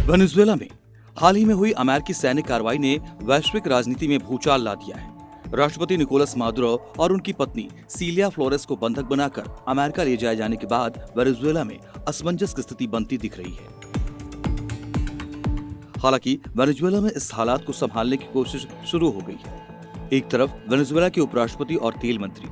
Venezuela में हाल ही में हुई अमेरिकी सैन्य कार्रवाई ने वैश्विक राजनीति में भूचाल ला दिया है। राष्ट्रपति निकोलस मादुरो और उनकी पत्नी सीलिया फ्लोरेस को बंधक बनाकर अमेरिका ले जाए जाने के बाद वेनेजुएला में असमंजस की स्थिति बनती दिख रही है। हालांकि वेनेजुएला में इस हालात को संभालने की कोशिश शुरू हो गई है। एक तरफ वेनेजुएला के उपराष्ट्रपति और तेल मंत्री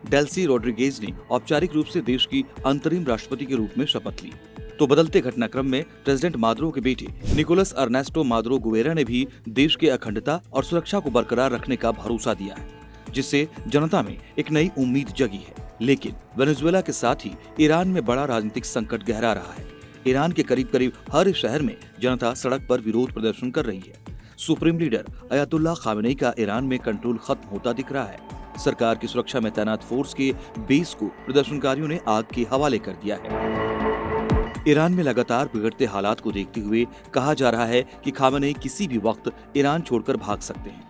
डेल्सी रोड्रिगेज ने औपचारिक रूप से देश की अंतरिम राष्ट्रपति के रूप में शपथ ली, तो बदलते घटनाक्रम में प्रेसिडेंट मादुरो के बेटे निकोलस अर्नेस्टो मादुरो गुवेरा ने भी देश की अखंडता और सुरक्षा को बरकरार रखने का भरोसा दिया है, जिससे जनता में एक नई उम्मीद जगी है। लेकिन वेनेजुएला के साथ ही ईरान में बड़ा राजनीतिक संकट गहरा रहा है। ईरान के करीब करीब हर शहर में जनता सड़क पर विरोध प्रदर्शन कर रही है। सुप्रीम लीडर अयातुल्लाह खामेनेई का ईरान में कंट्रोल खत्म होता दिख रहा है। सरकार की सुरक्षा में तैनात फोर्स के बेस को प्रदर्शनकारियों ने आग के हवाले कर दिया है। ईरान में लगातार बिगड़ते हालात को देखते हुए कहा जा रहा है कि खामेनेई किसी भी वक्त ईरान छोड़कर भाग सकते हैं।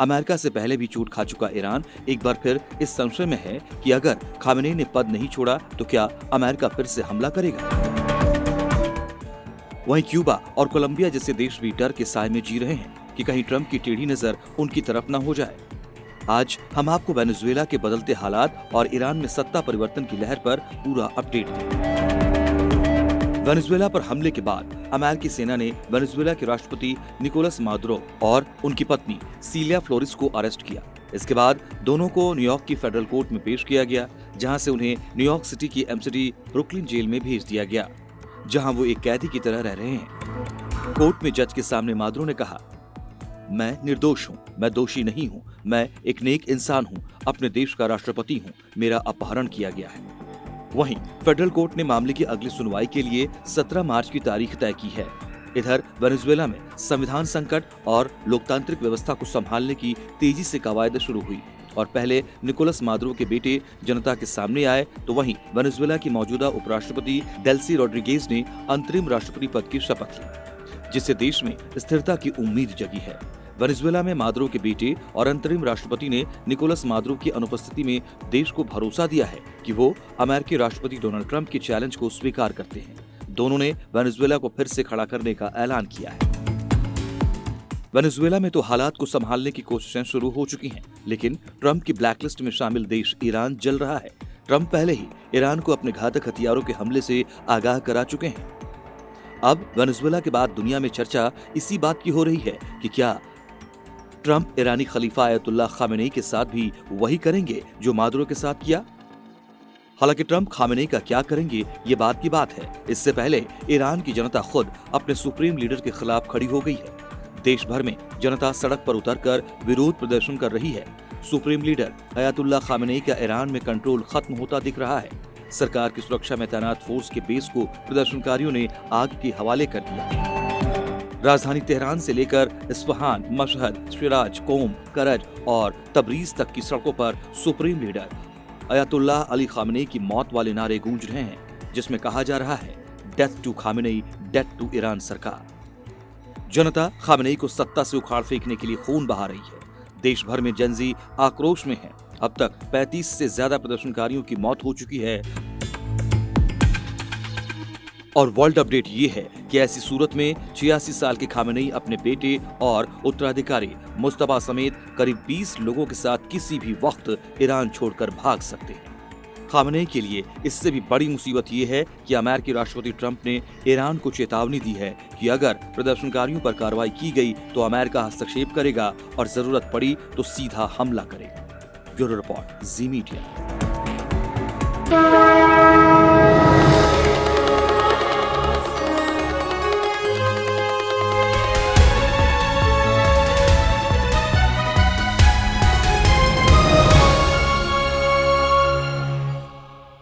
अमेरिका से पहले भी चोट खा चुका ईरान एक बार फिर इस संशय में है कि अगर खामेनेई ने पद नहीं छोड़ा तो क्या अमेरिका फिर से हमला करेगा। वहीं क्यूबा और कोलंबिया जैसे देश भी डर के साए में जी रहे हैं कि कहीं ट्रंप की टेढ़ी नजर उनकी तरफ न हो जाए। आज हम आपको वेनेजुएला के बदलते हालात और ईरान में सत्ता परिवर्तन की लहर पर पूरा अपडेट देंगे। वेनेजुएला पर हमले के बाद अमेरिकी सेना ने वेनेजुएला के राष्ट्रपति निकोलस मादुरो और उनकी पत्नी सीलिया फ्लोरेस को अरेस्ट किया। इसके बाद दोनों को न्यूयॉर्क की फेडरल कोर्ट में पेश किया गया, जहां से उन्हें न्यूयॉर्क सिटी की एमसीडी ब्रुकलिन जेल में भेज दिया गया, जहां वो एक कैदी की तरह रह रहे हैं। कोर्ट में जज के सामने मादुरो ने कहा, मैं निर्दोष हूँ, मैं दोषी नहीं हूँ, मैं एक नेक इंसान हूँ, अपने देश का राष्ट्रपति हूँ, मेरा अपहरण किया गया है। वहीं फेडरल कोर्ट ने मामले की अगली सुनवाई के लिए 17 मार्च की तारीख तय की है। इधर वेनेजुएला में संविधान संकट और लोकतांत्रिक व्यवस्था को संभालने की तेजी से कवायद शुरू हुई और पहले निकोलस मादुरो के बेटे जनता के सामने आए, तो वहीं वेनेजुएला की मौजूदा उपराष्ट्रपति डेल्सी रोड्रिगेज ने अंतरिम राष्ट्रपति पद की शपथ ली, जिससे देश में स्थिरता की उम्मीद जगी है। वेनेजुएला में मादुरो के बेटे और अंतरिम राष्ट्रपति ने निकोलस मादुरो की अनुपस्थिति में देश को भरोसा दिया है कि वो अमेरिकी राष्ट्रपति डोनाल्ड ट्रंप के चैलेंज को स्वीकार करते हैं। दोनों ने वेनेजुएला को फिर से खड़ा करने का ऐलान किया है। वेनेजुएला में तो हालात को संभालने की कोशिशें शुरू हो चुकी हैं, लेकिन ट्रंप की ब्लैकलिस्ट में शामिल देश ईरान जल रहा है। ट्रंप पहले ही ईरान को अपने घातक हथियारों के हमले से आगाह करा चुके हैं। अब वेनेजुएला के बाद दुनिया में चर्चा इसी बात की हो रही है कि क्या ट्रंप ईरानी खलीफा अयतुल्लाह खामेनेई के साथ भी वही करेंगे जो मादुरो के साथ किया। हालांकि ट्रंप खामेनेई का क्या करेंगे ये बात की बात है। इससे पहले ईरान की जनता खुद अपने सुप्रीम लीडर के खिलाफ खड़ी हो गई है। देश भर में जनता सड़क पर उतरकर विरोध प्रदर्शन कर रही है। सुप्रीम लीडर अयतुल्लाह खामेनेई का ईरान में कंट्रोल खत्म होता दिख रहा है। सरकार की सुरक्षा में तैनात फोर्स के बेस को प्रदर्शनकारियों ने आग के हवाले कर दिया। राजधानी तेहरान से लेकर इस्फहान, मशहद, शिराज, कोम, करज और तबरीज तक की सड़कों पर supreme leader Ayatollah Ali Khamenei की मौत वाले नारे गूंज रहे हैं, जिसमें कहा जा रहा है, death to Khamenei, death to Iran सरकार। जनता खामेनेई को सत्ता से उखाड़ फेंकने के लिए खून बहा रही है। देश भर में जनजी आक्रोश में है। अब तक 35 से ज्यादा प्रदर्शनकारियों की मौत हो चुकी है। और वर्ल्ड अपडेट ये है कि ऐसी सूरत में 86 साल के खामेनेई अपने बेटे और उत्तराधिकारी मुस्तफा समेत करीब 20 लोगों के साथ किसी भी वक्त ईरान छोड़कर भाग सकते हैं। खामेनेई के लिए इससे भी बड़ी मुसीबत ये है कि अमेरिकी राष्ट्रपति ट्रंप ने ईरान को चेतावनी दी है कि अगर प्रदर्शनकारियों पर कार्रवाई की गई तो अमेरिका हस्तक्षेप करेगा और जरूरत पड़ी तो सीधा हमला करेगा। ब्यूरो रिपोर्ट, जी मीडिया।